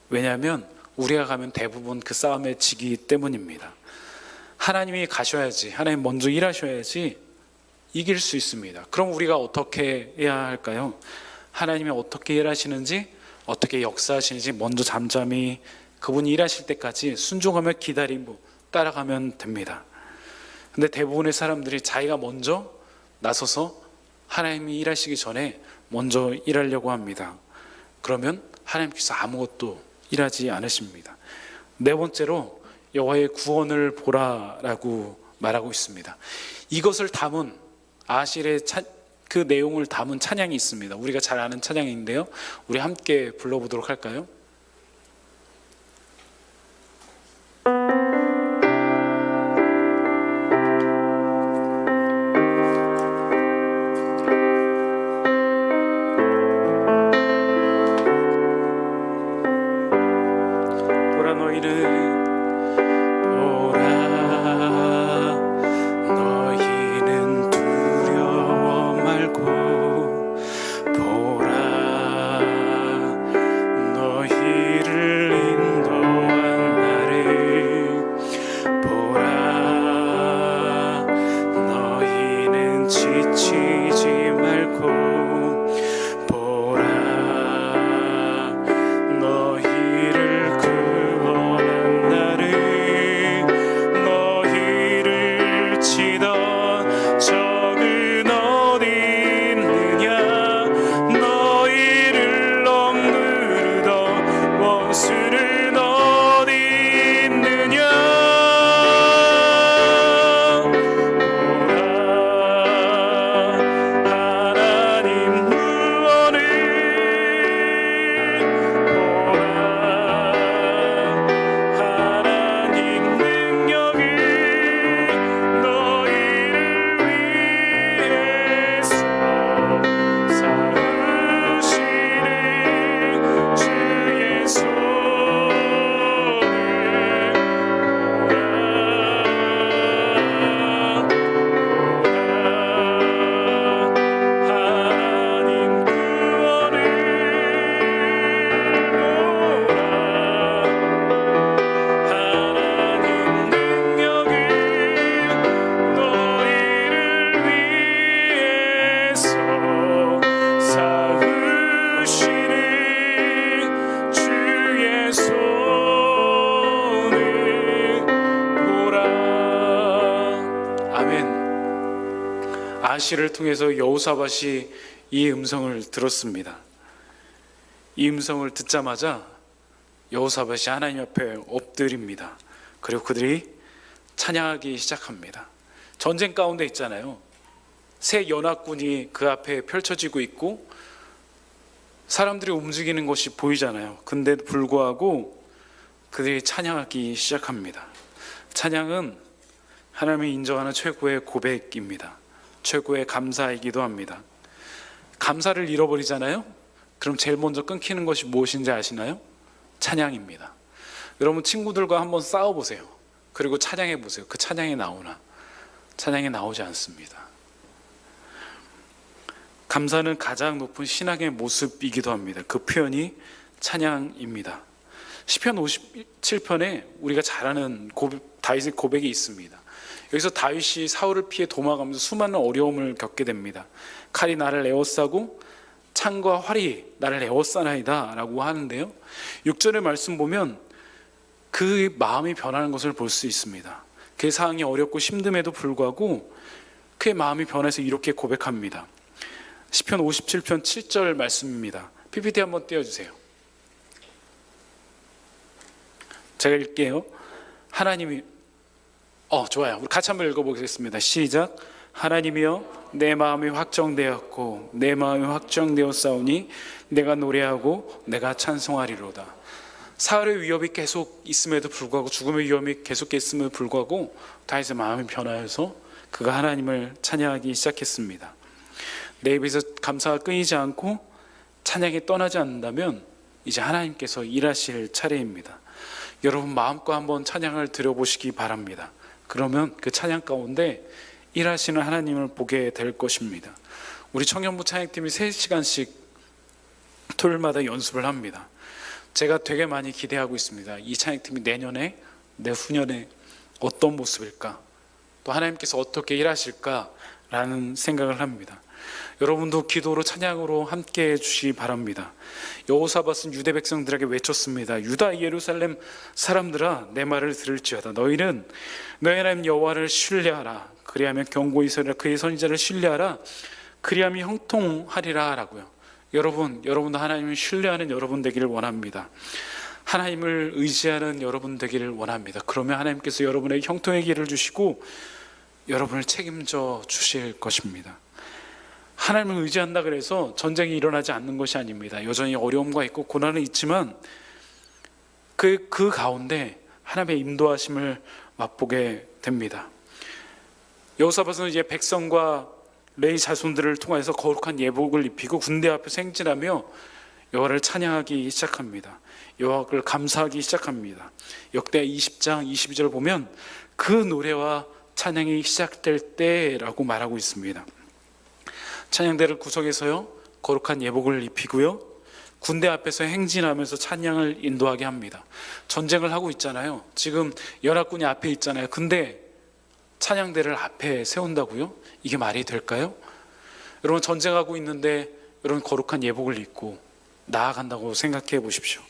Speaker 1: 왜냐하면 우리가 가면 대부분 그 싸움에 지기 때문입니다. 하나님이 가셔야지, 하나님 먼저 일하셔야지 이길 수 있습니다. 그럼 우리가 어떻게 해야 할까요? 하나님이 어떻게 일하시는지, 어떻게 역사하시는지 먼저 잠잠히 그분이 일하실 때까지 순종하며 기다리고 따라가면 됩니다. 근데 대부분의 사람들이 자기가 먼저 나서서 하나님이 일하시기 전에 먼저 일하려고 합니다. 그러면 하나님께서 아무것도 일하지 않으십니다. 네 번째로 여호와의 구원을 보라라고 말하고 있습니다. 이것을 담은 아실의 그 내용을 담은 찬양이 있습니다. 우리가 잘 아는 찬양인데요. 우리 함께 불러보도록 할까요? 나시를 통해서 여호사밧이 이 음성을 들었습니다. 이 음성을 듣자마자 여호사밧이 하나님 앞에 엎드립니다. 그리고 그들이 찬양하기 시작합니다. 전쟁 가운데 있잖아요. 새 연합군이 그 앞에 펼쳐지고 있고 사람들이 움직이는 것이 보이잖아요. 근데 불구하고 그들이 찬양하기 시작합니다. 찬양은 하나님이 인정하는 최고의 고백입니다. 최고의 감사이기도 합니다. 감사를 잃어버리잖아요. 그럼 제일 먼저 끊기는 것이 무엇인지 아시나요? 찬양입니다. 여러분 친구들과 한번 싸워보세요. 그리고 찬양해보세요. 그 찬양이 나오나? 찬양이 나오지 않습니다. 감사는 가장 높은 신앙의 모습이기도 합니다. 그 표현이 찬양입니다. 시편 57편에 우리가 잘 아는 다윗의 고백이 있습니다. 여기서 다윗이 사울을 피해 도망가면서 수많은 어려움을 겪게 됩니다. 칼이 나를 에워싸고 창과 활이 나를 에워싸나이다 라고 하는데요, 6절의 말씀 보면 그 마음이 변하는 것을 볼 수 있습니다. 그 상황이 어렵고 힘듦에도 불구하고 그의 마음이 변해서 이렇게 고백합니다. 시편 57편 7절 말씀입니다. PPT 한번 띄워주세요. 제가 읽게요. 하나님이 좋아요. 우리 같이 한번 읽어보겠습니다. 시작. 하나님이여 내 마음이 확정되었고 내 마음이 확정되었사오니 내가 노래하고 내가 찬송하리로다. 사흘의 위협이 계속 있음에도 불구하고, 죽음의 위험이 계속 있음에도 불구하고 다윗의 마음이 변하여서 그가 하나님을 찬양하기 시작했습니다. 내 입에서 감사가 끊이지 않고 찬양이 떠나지 않는다면 이제 하나님께서 일하실 차례입니다. 여러분 마음껏 한번 찬양을 드려보시기 바랍니다. 그러면 그 찬양 가운데 일하시는 하나님을 보게 될 것입니다. 우리 청년부 찬양팀이 3시간씩 토요일마다 연습을 합니다. 제가 되게 많이 기대하고 있습니다. 이 찬양팀이 내년에, 내후년에 어떤 모습일까, 또 하나님께서 어떻게 일하실까라는 생각을 합니다. 여러분도 기도로 찬양으로 함께 해주시기 바랍니다. 여호사밧은 유대 백성들에게 외쳤습니다. 유다 예루살렘 사람들아, 내 말을 들을지어다. 너희는 너희 하나님 여호와를 신뢰하라. 그리하면 경고히 서리라. 그의 선지자를 신뢰하라. 그리하면 형통하리라 라고요. 여러분도 하나님을 신뢰하는 여러분 되기를 원합니다. 하나님을 의지하는 여러분 되기를 원합니다. 그러면 하나님께서 여러분에게 형통의 길을 주시고 여러분을 책임져 주실 것입니다. 하나님을 의지한다 그래서 전쟁이 일어나지 않는 것이 아닙니다. 여전히 어려움과 있고 고난은 있지만 그 가운데 하나님의 인도하심을 맛보게 됩니다. 여호사밧은 이제 백성과 레위 자손들을 통해서 거룩한 예복을 입히고 군대 앞에서 행진하며 여호와를 찬양하기 시작합니다. 여호와를 감사하기 시작합니다. 역대 20장 22절 보면 그 노래와 찬양이 시작될 때라고 말하고 있습니다. 찬양대를 구성해서요, 거룩한 예복을 입히고요, 군대 앞에서 행진하면서 찬양을 인도하게 합니다. 전쟁을 하고 있잖아요. 지금 연합군이 앞에 있잖아요. 근데 찬양대를 앞에 세운다고요? 이게 말이 될까요? 여러분 전쟁하고 있는데 여러분 거룩한 예복을 입고 나아간다고 생각해 보십시오.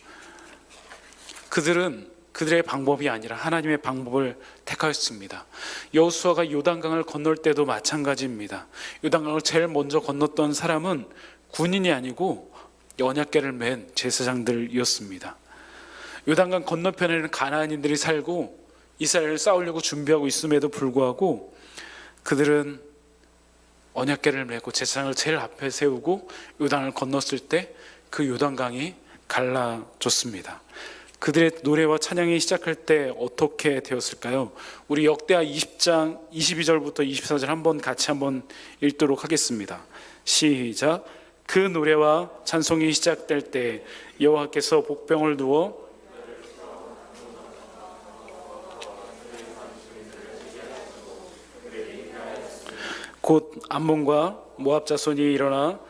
Speaker 1: 그들의 방법이 아니라 하나님의 방법을 택하였습니다. 여호수아가 요단강을 건널 때도 마찬가지입니다. 요단강을 제일 먼저 건넜던 사람은 군인이 아니고 언약궤를 맨 제사장들이었습니다. 요단강 건너편에는 가나안인들이 살고 이스라엘을 싸우려고 준비하고 있음에도 불구하고 그들은 언약궤를 메고 제사장을 제일 앞에 세우고 요단을 건넜을 때 그 요단강이 갈라졌습니다. 그들의 노래와 찬양이 시작할 때 어떻게 되었을까요? 우리 역대하 20장 22절부터 24절 같이 한번 읽도록 하겠습니다. 시작. 그 노래와 찬송이 시작될 때 여호와께서 복병을 두어 곧 암몬과 모압 자손이 일어나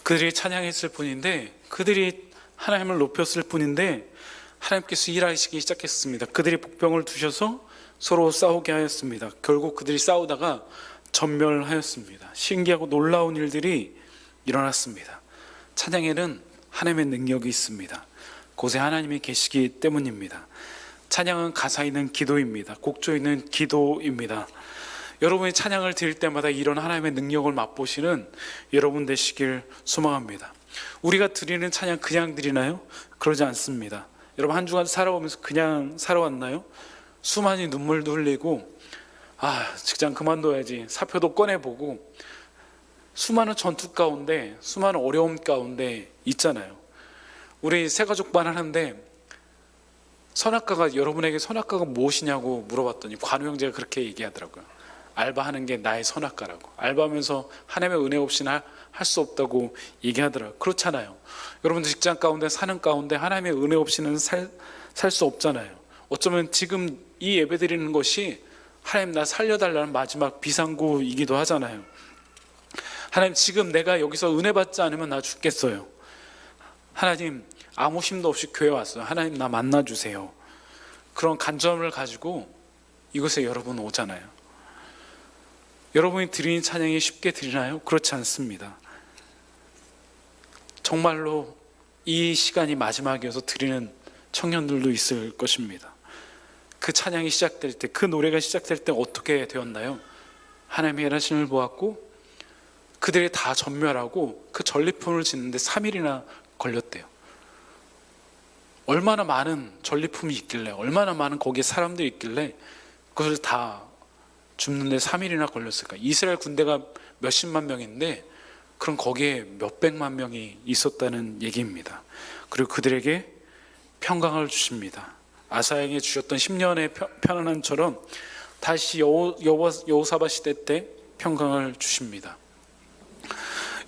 Speaker 1: 그들이 찬양했을 뿐인데, 그들이 하나님을 높였을 뿐인데 하나님께서 일하시기 시작했습니다. 그들이 복병을 두셔서 서로 싸우게 하였습니다. 결국 그들이 싸우다가 전멸하였습니다. 신기하고 놀라운 일들이 일어났습니다. 찬양에는 하나님의 능력이 있습니다. 곳에 하나님이 계시기 때문입니다. 찬양은 가사 있는 기도입니다. 곡조 있는 기도입니다. 여러분이 찬양을 드릴 때마다 이런 하나님의 능력을 맛보시는 여러분 되시길 소망합니다. 우리가 드리는 찬양 그냥 드리나요? 그러지 않습니다. 여러분 한 주간 살아오면서 그냥 살아왔나요? 수많이 눈물도 흘리고 직장 그만둬야지 사표도 꺼내보고 수많은 전투 가운데 수많은 어려움 가운데 있잖아요. 우리 새가족반 하는데 여러분에게 선악과가 무엇이냐고 물어봤더니 관우 형제가 그렇게 얘기하더라고요. 알바하는 게 나의 선악과라고. 알바하면서 하나님의 은혜 없이는 할 수 없다고 얘기하더라고요. 그렇잖아요. 여러분들 직장 가운데 사는 가운데 하나님의 은혜 없이는 살 수 없잖아요. 어쩌면 지금 이 예배 드리는 것이 하나님 나 살려달라는 마지막 비상구이기도 하잖아요. 하나님 지금 내가 여기서 은혜 받지 않으면 나 죽겠어요. 하나님 아무 힘도 없이 교회 왔어요. 하나님 나 만나주세요. 그런 간절함을 가지고 이곳에 여러분 오잖아요. 여러분이 드리는 찬양이 쉽게 드리나요? 그렇지 않습니다. 정말로 이 시간이 마지막이어서 드리는 청년들도 있을 것입니다. 그 찬양이 시작될 때, 그 노래가 시작될 때 어떻게 되었나요? 하나님의 일하심을 보았고 그들이 다 전멸하고 그 전리품을 짓는데 3일이나 걸렸대요. 얼마나 많은 전리품이 있길래, 얼마나 많은 거기에 사람들이 있길래 그것을 다 줍는데 3일이나 걸렸을까? 이스라엘 군대가 몇십만 명인데 그럼 거기에 몇백만 명이 있었다는 얘기입니다. 그리고 그들에게 평강을 주십니다. 아사에게 주셨던 10년의 편안함처럼 다시 여호사밧 시대 때 평강을 주십니다.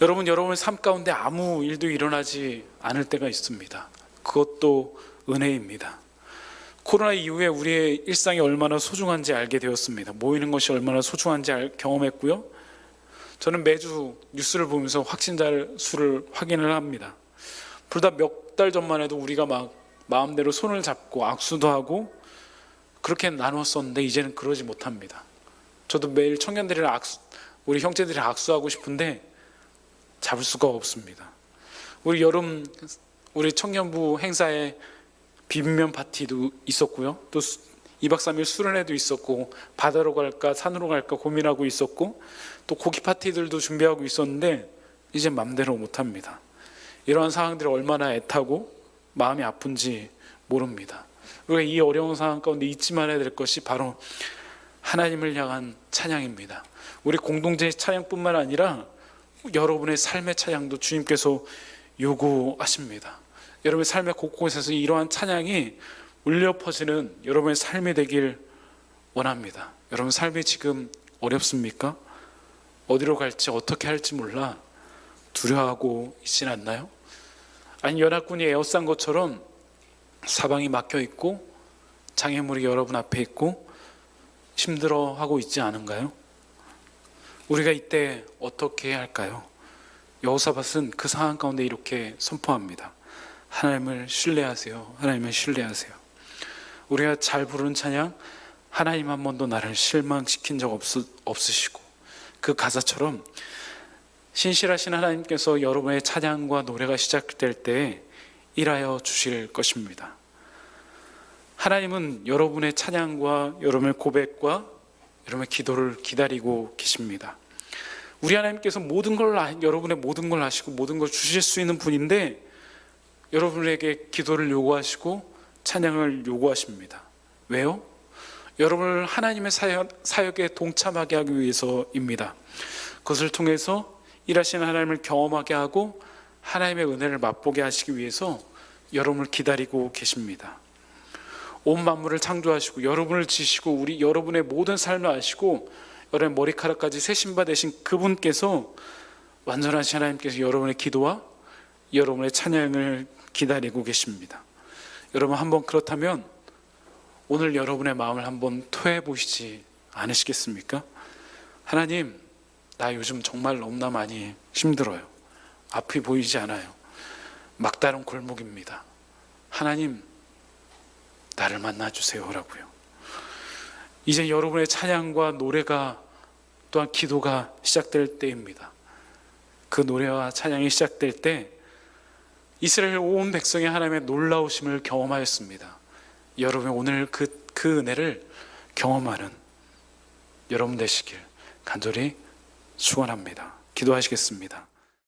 Speaker 1: 여러분, 여러분의 삶 가운데 아무 일도 일어나지 않을 때가 있습니다. 그것도 은혜입니다. 코로나 이후에 우리의 일상이 얼마나 소중한지 알게 되었습니다. 모이는 것이 얼마나 소중한지 경험했고요. 저는 매주 뉴스를 보면서 확진자 수를 확인을 합니다. 불과 몇 달 전만 해도 우리가 막 마음대로 손을 잡고 악수도 하고 그렇게 나눴었는데 이제는 그러지 못합니다. 저도 매일 청년들이랑 우리 형제들이랑 악수하고 싶은데 잡을 수가 없습니다. 우리 청년부 행사에 비빔면 파티도 있었고요. 또 2박 3일 수련회도 있었고 바다로 갈까 산으로 갈까 고민하고 있었고 또 고기 파티들도 준비하고 있었는데 이제 맘대로 못합니다. 이러한 상황들이 얼마나 애타고 마음이 아픈지 모릅니다. 우리가 이 어려운 상황 가운데 잊지 말아야 될 것이 바로 하나님을 향한 찬양입니다. 우리 공동체의 찬양뿐만 아니라 여러분의 삶의 찬양도 주님께서 요구하십니다. 여러분의 삶의 곳곳에서 이러한 찬양이 울려 퍼지는 여러분의 삶이 되길 원합니다. 여러분 삶이 지금 어렵습니까? 어디로 갈지 어떻게 할지 몰라 두려워하고 있진 않나요? 아니 연합군이 에워싼 것처럼 사방이 막혀 있고 장애물이 여러분 앞에 있고 힘들어하고 있지 않은가요? 우리가 이때 어떻게 해야 할까요? 여호사밧은 그 상황 가운데 이렇게 선포합니다. 하나님을 신뢰하세요. 하나님을 신뢰하세요. 우리가 잘 부르는 찬양, 하나님 한 번도 나를 실망시킨 적 없으시고 그 가사처럼 신실하신 하나님께서 여러분의 찬양과 노래가 시작될 때 일하여 주실 것입니다. 하나님은 여러분의 찬양과 여러분의 고백과 여러분의 기도를 기다리고 계십니다. 우리 하나님께서 여러분의 모든 걸 아시고 모든 걸 주실 수 있는 분인데 여러분에게 기도를 요구하시고 찬양을 요구하십니다. 왜요? 여러분을 하나님의 사역에 동참하게 하기 위해서입니다. 그것을 통해서 일하시는 하나님을 경험하게 하고 하나님의 은혜를 맛보게 하시기 위해서 여러분을 기다리고 계십니다. 온 만물을 창조하시고 여러분을 지시고 여러분의 모든 삶을 아시고 여러분의 머리카락까지 세신바 되신 그분께서 완전하신 하나님께서 여러분의 기도와 여러분의 찬양을 기다리고 계십니다. 여러분 한번 그렇다면 오늘 여러분의 마음을 한번 토해 보시지 않으시겠습니까? 하나님, 나 요즘 정말 너무나 많이 힘들어요. 앞이 보이지 않아요. 막다른 골목입니다. 하나님, 나를 만나주세요 라고요. 이제 여러분의 찬양과 노래가 또한 기도가 시작될 때입니다. 그 노래와 찬양이 시작될 때 이스라엘 온 백성이 하나님의 놀라우심을 경험하였습니다. 여러분 오늘 그 은혜를 경험하는 여러분 되시길 간절히 축원합니다. 기도하시겠습니다.